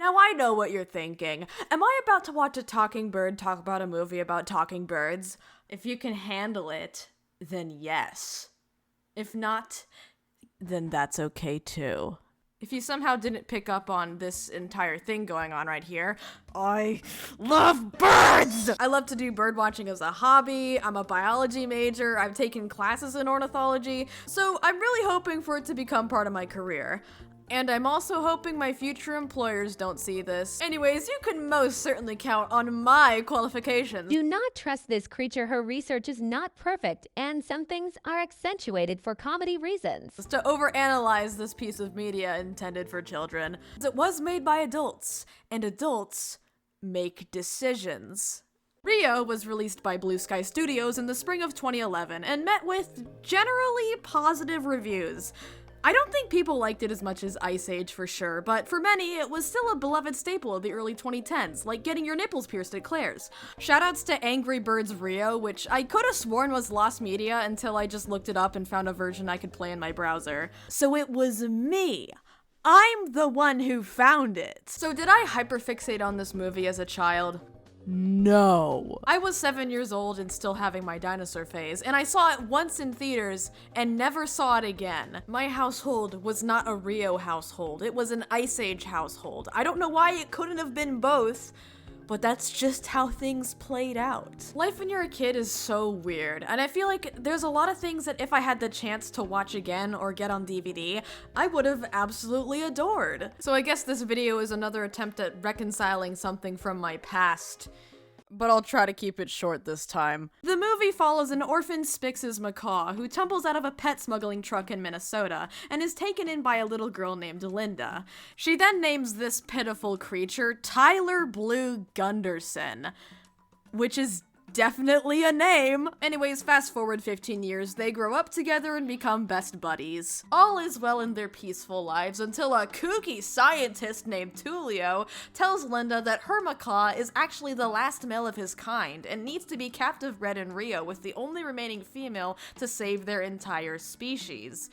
Now I know what you're thinking. Am I about to watch a talking bird talk about a movie about talking birds? If you can handle it, then yes. If not, then that's okay too. If you somehow didn't pick up on this entire thing going on right here, I love birds! I love to do bird watching as a hobby. I'm a biology major. I've taken classes in ornithology. So I'm really hoping for it to become part of my career. And I'm also hoping my future employers don't see this. Anyways, you can most certainly count on my qualifications. Do not trust this creature. Her research is not perfect, and some things are accentuated for comedy reasons. To overanalyze this piece of media intended for children. It was made by adults, and adults make decisions. RIO was released by Blue Sky Studios in the spring of 2011 and met with generally positive reviews. I don't think people liked it as much as Ice Age for sure, but for many, it was still a beloved staple of the early 2010s, like getting your nipples pierced at Claire's. Shoutouts to Angry Birds RIO, which I could have sworn was lost media until I just looked it up and found a version I could play in my browser. So it was me. I'm the one who found it. So did I hyperfixate on this movie as a child? No. I was 7 years old and still having my dinosaur phase, and I saw it once in theaters and never saw it again. My household was not a RIO household, it was an Ice Age household. I don't know why it couldn't have been both, but that's just how things played out. Life when you're a kid is so weird, and I feel like there's a lot of things that if I had the chance to watch again or get on DVD, I would have absolutely adored. So I guess this video is another attempt at reconciling something from my past, but I'll try to keep it short this time. The movie follows an orphan Spix's macaw who tumbles out of a pet smuggling truck in Minnesota and is taken in by a little girl named Linda. She then names this pitiful creature Tyler Blue Gunderson, which is definitely a name. Anyways, fast forward 15 years, they grow up together and become best buddies. All is well in their peaceful lives until a kooky scientist named Tulio tells Linda that her macaw is actually the last male of his kind and needs to be captive bred in RIO with the only remaining female to save their entire species.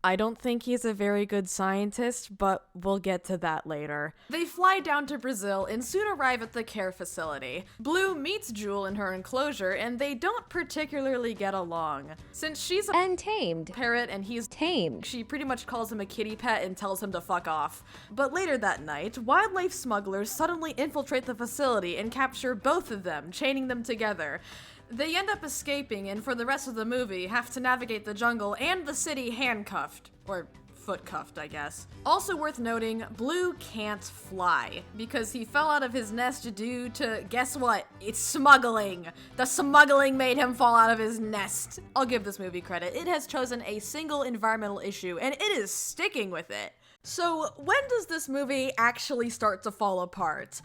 I don't think he's a very good scientist, but we'll get to that later. They fly down to Brazil and soon arrive at the care facility. Blue meets Jewel in her enclosure, and they don't particularly get along. Since she's a Untamed parrot and he's tamed, she pretty much calls him a kitty pet and tells him to fuck off. But later that night, wildlife smugglers suddenly infiltrate the facility and capture both of them, chaining them together. They end up escaping and for the rest of the movie have to navigate the jungle and the city handcuffed. Or foot cuffed, I guess. Also worth noting, Blue can't fly because he fell out of his nest due to, guess what? It's smuggling. The smuggling made him fall out of his nest. I'll give this movie credit. It has chosen a single environmental issue and it is sticking with it. So when does this movie actually start to fall apart?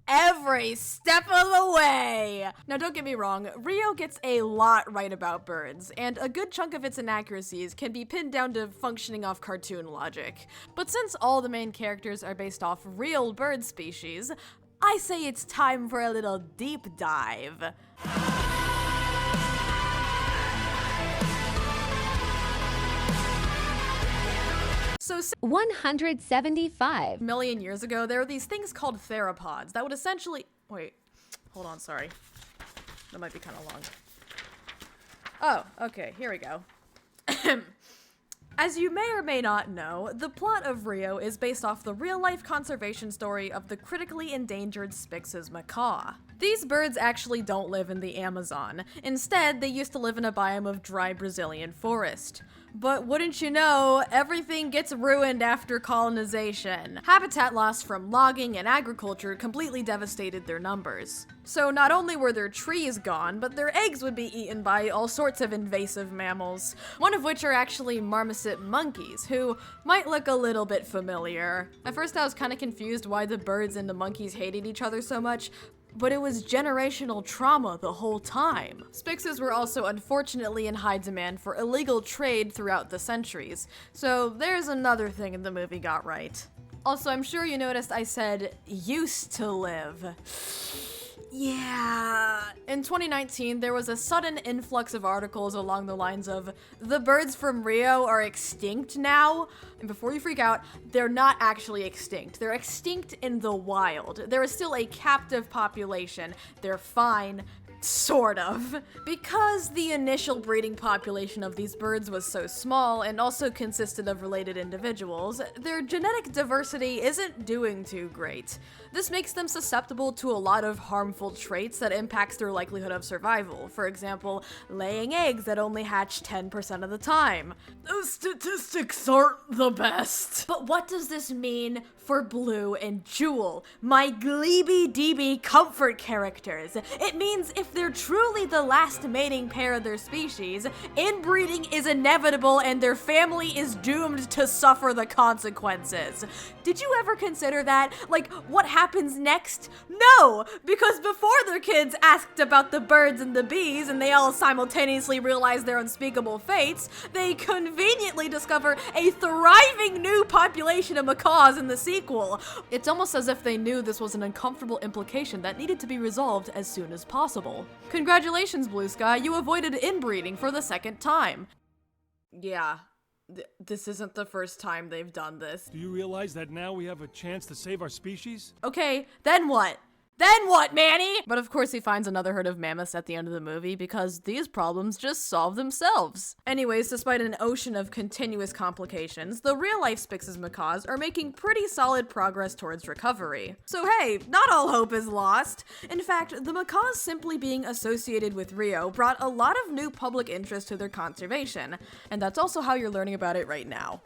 Every step of the way! Now don't get me wrong, RIO gets a lot right about birds, and a good chunk of its inaccuracies can be pinned down to functioning off cartoon logic. But since all the main characters are based off real bird species, I say it's time for a little deep dive. So 175 million years ago, there were these things called theropods that would essentially— wait, hold on, sorry. That might be kind of long. Oh, okay, here we go. As you may or may not know, the plot of RIO is based off the real-life conservation story of the critically endangered Spix's macaw. These birds actually don't live in the Amazon. Instead, they used to live in a biome of dry Brazilian forest. But wouldn't you know, everything gets ruined after colonization. Habitat loss from logging and agriculture completely devastated their numbers. So not only were their trees gone, but their eggs would be eaten by all sorts of invasive mammals, one of which are actually marmoset monkeys, who might look a little bit familiar. At first I was kind of confused why the birds and the monkeys hated each other so much, but it was generational trauma the whole time. Spixes were also unfortunately in high demand for illegal trade throughout the centuries, so there's another thing the movie got right. Also, I'm sure you noticed I said used to live. Yeah. In 2019, there was a sudden influx of articles along the lines of, the birds from Rio are extinct now. And before you freak out, they're not actually extinct. They're extinct in the wild. There is still a captive population. They're fine. Sort of. Because the initial breeding population of these birds was so small and also consisted of related individuals, their genetic diversity isn't doing too great. This makes them susceptible to a lot of harmful traits that impacts their likelihood of survival. For example, laying eggs that only hatch 10% of the time. Those statistics aren't the best. But what does this mean for Blue and Jewel, my gleeby-deeby comfort characters? It means if they're truly the last mating pair of their species, inbreeding is inevitable and their family is doomed to suffer the consequences. Did you ever consider that? Like, what happens next? No! Because before their kids asked about the birds and the bees and they all simultaneously realize their unspeakable fates, they conveniently discover a thriving new population of macaws in the sequel. It's almost as if they knew this was an uncomfortable implication that needed to be resolved as soon as possible. Congratulations, Blue Sky, you avoided inbreeding for the second time. Yeah. This isn't the first time they've done this. Do you realize that now we have a chance to save our species? Okay, then what? Then what, Manny? But of course he finds another herd of mammoths at the end of the movie because these problems just solve themselves. Anyways, despite an ocean of continuous complications, the real-life Spix's macaws are making pretty solid progress towards recovery. So hey, not all hope is lost. In fact, the macaws simply being associated with Rio brought a lot of new public interest to their conservation. And that's also how you're learning about it right now.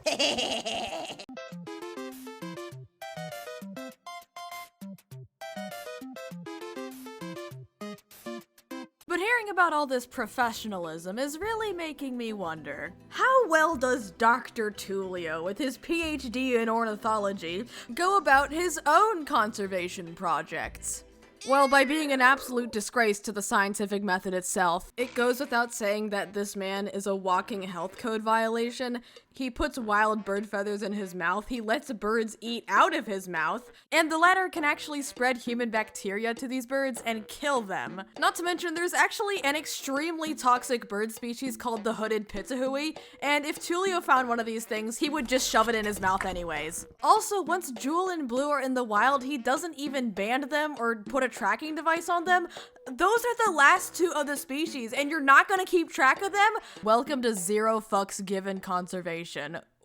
But hearing about all this professionalism is really making me wonder, how well does Dr. Tulio, with his PhD in ornithology, go about his own conservation projects? Well, by being an absolute disgrace to the scientific method itself. It goes without saying that this man is a walking health code violation. He puts wild bird feathers in his mouth, he lets birds eat out of his mouth, and the latter can actually spread human bacteria to these birds and kill them. Not to mention, there's actually an extremely toxic bird species called the hooded pitahui, and if Tulio found one of these things, he would just shove it in his mouth anyways. Also, once Jewel and Blue are in the wild, he doesn't even ban them or put a tracking device on them. Those are the last two of the species, and you're not gonna keep track of them? Welcome to zero fucks given conservation.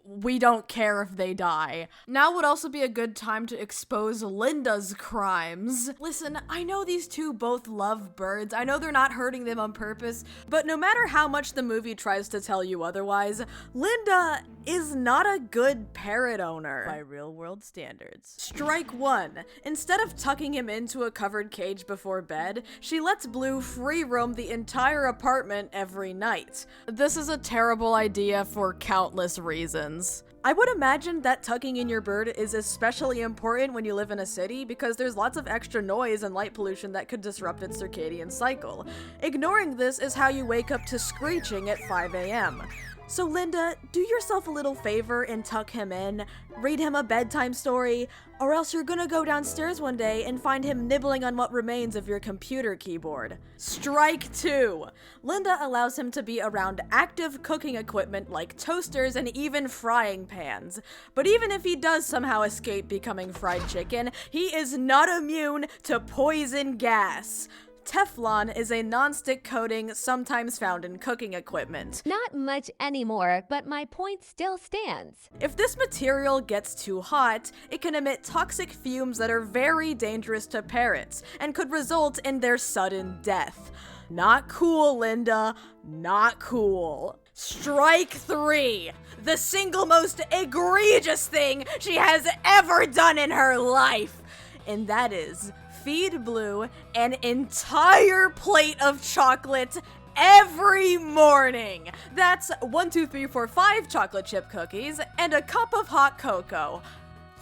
We don't care if they die. Now would also be a good time to expose Linda's crimes. Listen, I know these two both love birds. I know they're not hurting them on purpose, but no matter how much the movie tries to tell you otherwise, Linda is not a good parrot owner by real world standards. Strike one. Instead of tucking him into a covered cage before bed, she lets Blue free roam the entire apartment every night. This is a terrible idea for countless reasons. I would imagine that tucking in your bird is especially important when you live in a city because there's lots of extra noise and light pollution that could disrupt its circadian cycle. Ignoring this is how you wake up to screeching at 5 a.m. So Linda, do yourself a little favor and tuck him in, read him a bedtime story, or else you're gonna go downstairs one day and find him nibbling on what remains of your computer keyboard. Strike two. Linda allows him to be around active cooking equipment like toasters and even frying pans. But even if he does somehow escape becoming fried chicken, he is not immune to poison gas. Teflon is a non-stick coating sometimes found in cooking equipment. Not much anymore, but my point still stands. If this material gets too hot, it can emit toxic fumes that are very dangerous to parrots and could result in their sudden death. Not cool, Linda. Not cool. Strike three. The single most egregious thing she has ever done in her life. And that is feed Blue an entire plate of chocolate every morning. That's 1, 2, 3, 4, 5 chocolate chip cookies and a cup of hot cocoa.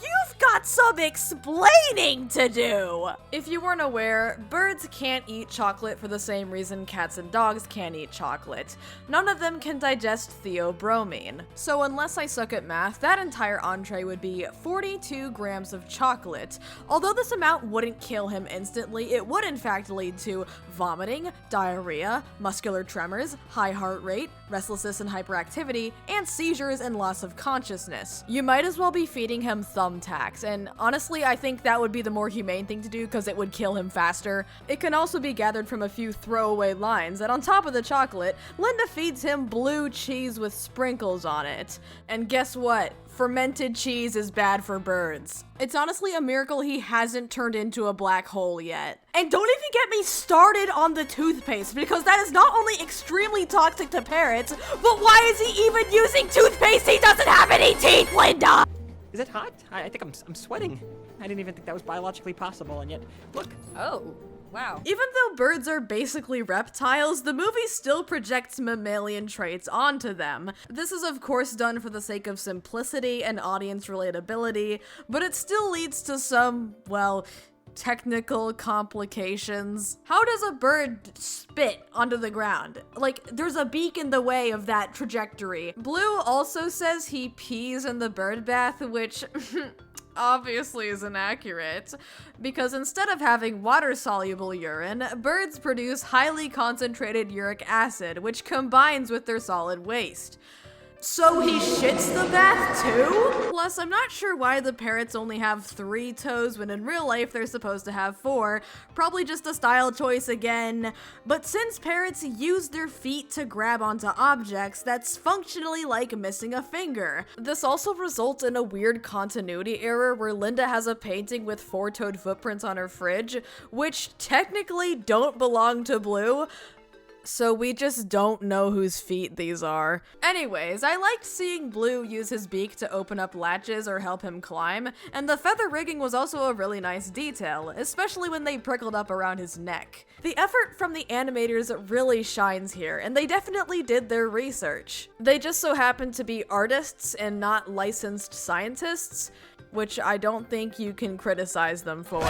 You've got some explaining to do! If you weren't aware, birds can't eat chocolate for the same reason cats and dogs can't eat chocolate. None of them can digest theobromine. So unless I suck at math, that entire entree would be 42 grams of chocolate. Although this amount wouldn't kill him instantly, it would in fact lead to vomiting, diarrhea, muscular tremors, high heart rate, restlessness and hyperactivity, and seizures and loss of consciousness. You might as well be feeding him thumbtacks, and honestly I think that would be the more humane thing to do because it would kill him faster. It can also be gathered from a few throwaway lines that on top of the chocolate, Linda feeds him blue cheese with sprinkles on it. And guess what? Fermented cheese is bad for birds. It's honestly a miracle he hasn't turned into a black hole yet. And don't even get me started on the toothpaste, because that is not only extremely toxic to parrots, but why is he even using toothpaste? He doesn't have any teeth, Linda! Is it hot? I think I'm sweating. I didn't even think that was biologically possible, and yet, look. Oh, wow. Even though birds are basically reptiles, the movie still projects mammalian traits onto them. This is of course done for the sake of simplicity and audience relatability, but it still leads to some, well, technical complications. How does a bird spit onto the ground? Like, there's a beak in the way of that trajectory. Blue also says he pees in the bird bath, which obviously is inaccurate, because instead of having water-soluble urine, birds produce highly concentrated uric acid, which combines with their solid waste. So he shits the bath too? Plus, I'm not sure why the parrots only have 3 toes when in real life they're supposed to have 4. Probably just a style choice again. But since parrots use their feet to grab onto objects, that's functionally like missing a finger. This also results in a weird continuity error where Linda has a painting with 4-toed footprints on her fridge, which technically don't belong to Blue. So we just don't know whose feet these are. Anyways, I liked seeing Blue use his beak to open up latches or help him climb, and the feather rigging was also a really nice detail, especially when they prickled up around his neck. The effort from the animators really shines here, and they definitely did their research. They just so happen to be artists and not licensed scientists, which I don't think you can criticize them for.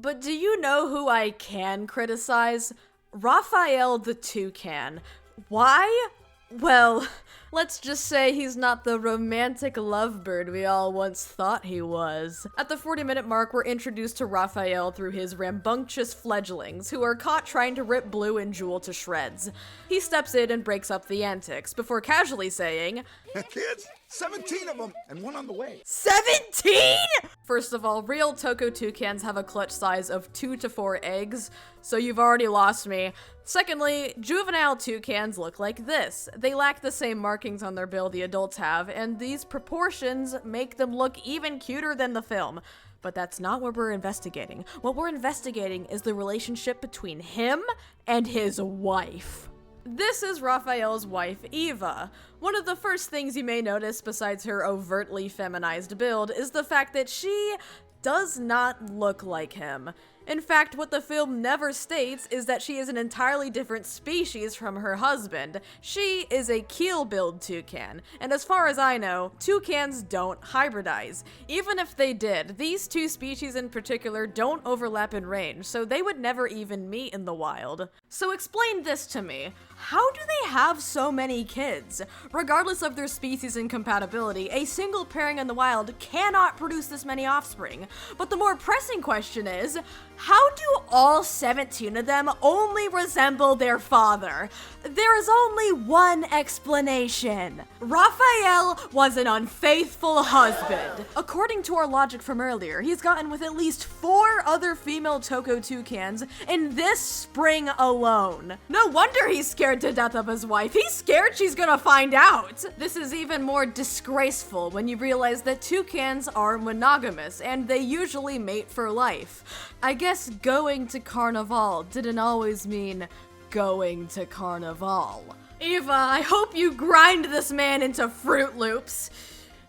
But do you know who I can criticize? Rafael the toucan. Why? Well, let's just say he's not the romantic lovebird we all once thought he was. At the 40-minute mark, we're introduced to Rafael through his rambunctious fledglings, who are caught trying to rip Blue and Jewel to shreds. He steps in and breaks up the antics, before casually saying, "Kids, 17 of them, and one on the way." 17?! First of all, real Toko toucans have a clutch size of 2 to 4 eggs, so you've already lost me. Secondly, juvenile toucans look like this. They lack the same markings on their bill the adults have, and these proportions make them look even cuter than the film. But that's not what we're investigating. What we're investigating is the relationship between him and his wife. This is Rafael's wife, Eva. One of the first things you may notice besides her overtly feminized build is the fact that she does not look like him. In fact, what the film never states is that she is an entirely different species from her husband. She is a keel-billed toucan, and as far as I know, toucans don't hybridize. Even if they did, these two species in particular don't overlap in range, so they would never even meet in the wild. So explain this to me. How do they have so many kids? Regardless of their species and compatibility, a single pairing in the wild cannot produce this many offspring. But the more pressing question is, how do all 17 of them only resemble their father? There is only one explanation. Rafael was an unfaithful husband. According to our logic from earlier, he's gotten with at least 4 other female Toko toucans in this spring alone. No wonder he's scared to death of his wife. He's scared she's gonna find out. This is even more disgraceful when you realize that toucans are monogamous and they usually mate for life. I guess going to Carnival didn't always mean going to Carnival. Eva, I hope you grind this man into Fruit Loops.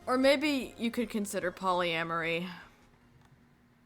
Or maybe you could consider polyamory.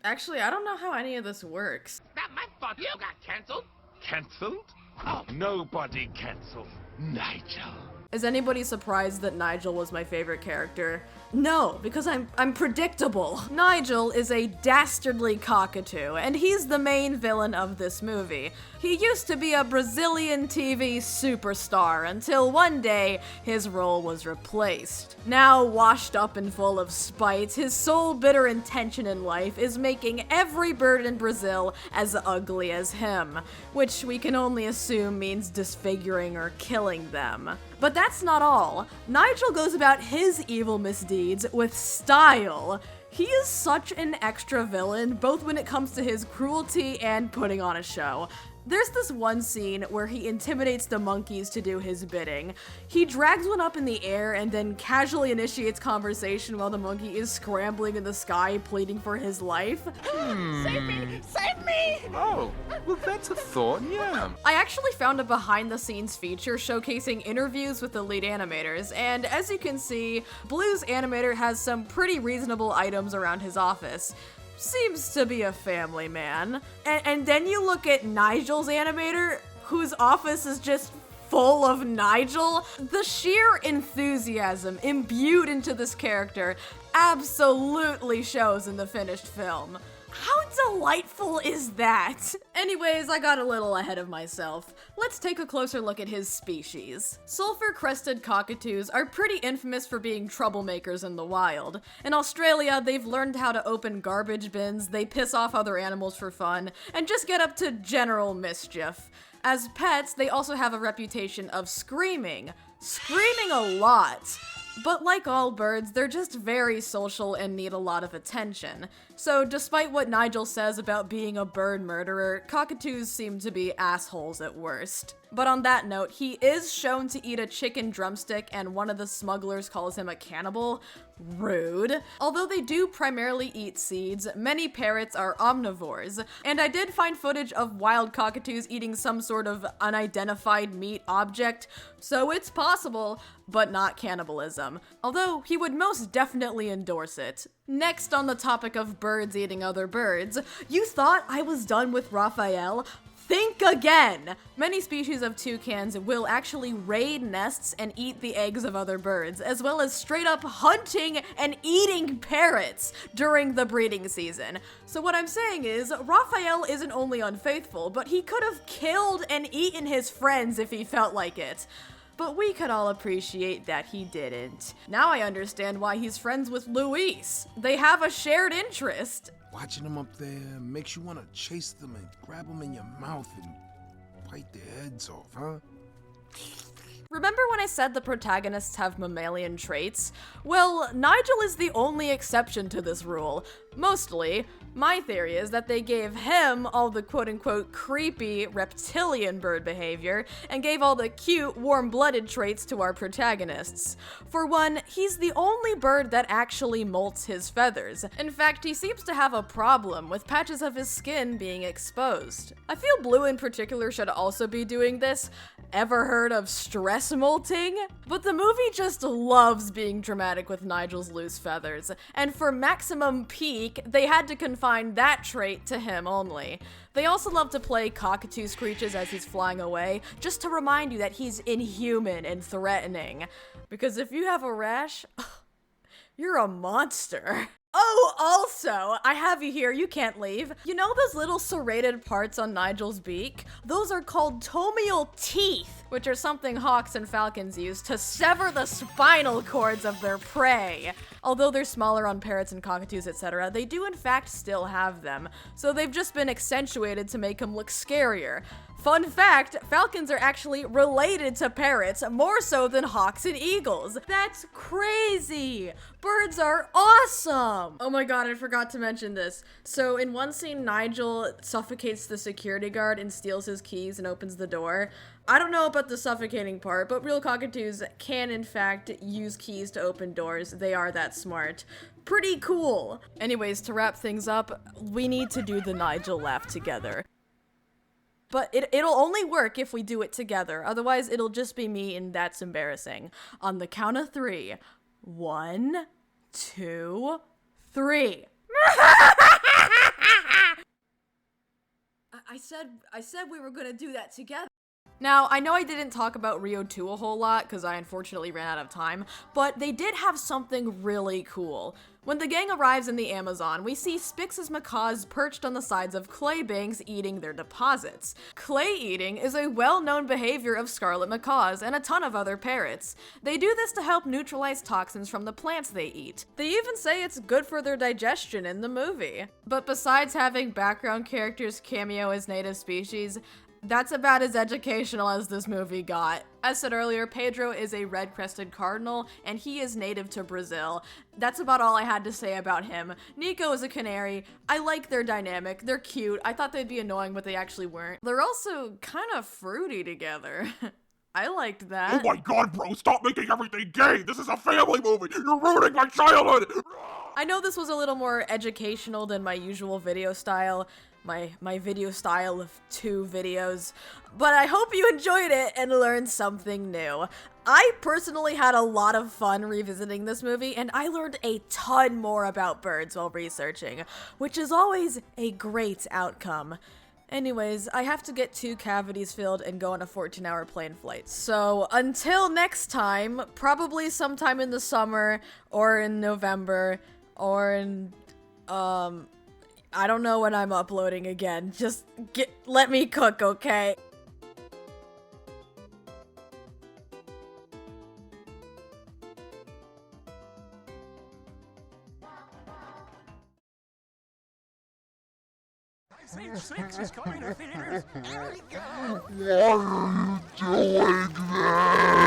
Actually, I don't know how any of this works. Not my fault you got cancelled. Cancelled? Oh, nobody cancels Nigel. Is anybody surprised that Nigel was my favorite character? No, because I'm predictable. Nigel is a dastardly cockatoo, and he's the main villain of this movie. He used to be a Brazilian TV superstar until one day his role was replaced. Now washed up and full of spite, his sole bitter intention in life is making every bird in Brazil as ugly as him, which we can only assume means disfiguring or killing them. But that's not all. Nigel goes about his evil misdeeds with style. He is such an extra villain, both when it comes to his cruelty and putting on a show. There's this one scene where he intimidates the monkeys to do his bidding. He drags one up in the air and then casually initiates conversation while the monkey is scrambling in the sky, pleading for his life. Save me! Save me! Oh, well that's a thought, yeah. I actually found a behind-the-scenes feature showcasing interviews with the lead animators, and as you can see, Blue's animator has some pretty reasonable items around his office. Seems to be a family man. And then you look at Nigel's animator, whose office is just full of Nigel. The sheer enthusiasm imbued into this character absolutely shows in the finished film. How delightful is that? Anyways, I got a little ahead of myself. Let's take a closer look at his species. Sulfur-crested cockatoos are pretty infamous for being troublemakers in the wild. In Australia, they've learned how to open garbage bins, they piss off other animals for fun, and just get up to general mischief. As pets, they also have a reputation of screaming a lot. But like all birds, they're just very social and need a lot of attention. So despite what Nigel says about being a bird murderer, cockatoos seem to be assholes at worst. But on that note, he is shown to eat a chicken drumstick and one of the smugglers calls him a cannibal. Rude. Although they do primarily eat seeds, many parrots are omnivores, and I did find footage of wild cockatoos eating some sort of unidentified meat object, so it's possible, but not cannibalism. Although he would most definitely endorse it. Next on the topic of birds eating other birds, you thought I was done with Rafael? Think again! Many species of toucans will actually raid nests and eat the eggs of other birds, as well as straight up hunting and eating parrots during the breeding season. So what I'm saying is, Rafael isn't only unfaithful, but he could have killed and eaten his friends if he felt like it. But we could all appreciate that he didn't. Now I understand why he's friends with Luis. They have a shared interest. Watching them up there makes you want to chase them and grab them in your mouth and bite their heads off, huh? Remember when I said the protagonists have mammalian traits? Well, Nigel is the only exception to this rule. Mostly. My theory is that they gave him all the quote-unquote creepy reptilian bird behavior and gave all the cute warm-blooded traits to our protagonists. For one, he's the only bird that actually molts his feathers. In fact, he seems to have a problem with patches of his skin being exposed. I feel Blue in particular should also be doing this. Ever heard of stress molting? But the movie just loves being dramatic with Nigel's loose feathers, and for maximum peak, they had to confine that trait to him only. They also love to play cockatoo screeches as he's flying away, just to remind you that he's inhuman and threatening. Because if you have a rash, you're a monster. Oh, also, I have you here, you can't leave. You know those little serrated parts on Nigel's beak? Those are called tomial teeth, which are something hawks and falcons use to sever the spinal cords of their prey. Although they're smaller on parrots and cockatoos, etc., they do in fact still have them, so they've just been accentuated to make them look scarier. Fun fact, falcons are actually related to parrots more so than hawks and eagles. That's crazy! Birds are awesome! Oh my god, I forgot to mention this. So in one scene, Nigel suffocates the security guard and steals his keys and opens the door. I don't know about the suffocating part, but real cockatoos can in fact use keys to open doors. They are that smart. Pretty cool! Anyways, to wrap things up, we need to do the Nigel laugh together. But it'll only work if we do it together. Otherwise, it'll just be me, and that's embarrassing. On the count of 3. 1, 2, 3. I said we were gonna do that together. Now, I know I didn't talk about Rio 2 a whole lot because I unfortunately ran out of time, but they did have something really cool. When the gang arrives in the Amazon, we see Spix's macaws perched on the sides of clay banks eating their deposits. Clay eating is a well-known behavior of scarlet macaws and a ton of other parrots. They do this to help neutralize toxins from the plants they eat. They even say it's good for their digestion in the movie. But besides having background characters cameo as native species, that's about as educational as this movie got. As said earlier, Pedro is a red-crested cardinal, and he is native to Brazil. That's about all I had to say about him. Nico is a canary. I like their dynamic. They're cute. I thought they'd be annoying, but they actually weren't. They're also kind of fruity together. I liked that. Oh my god, bro, stop making everything gay! This is a family movie! You're ruining my childhood! I know this was a little more educational than my usual video style. My video style of 2 videos, but I hope you enjoyed it and learned something new. I personally had a lot of fun revisiting this movie, and I learned a ton more about birds while researching, which is always a great outcome. Anyways, I have to get 2 cavities filled and go on a 14-hour plane flight. So until next time, probably sometime in the summer or in November or in, I don't know when I'm uploading again. Just let me cook, okay? What are you doing?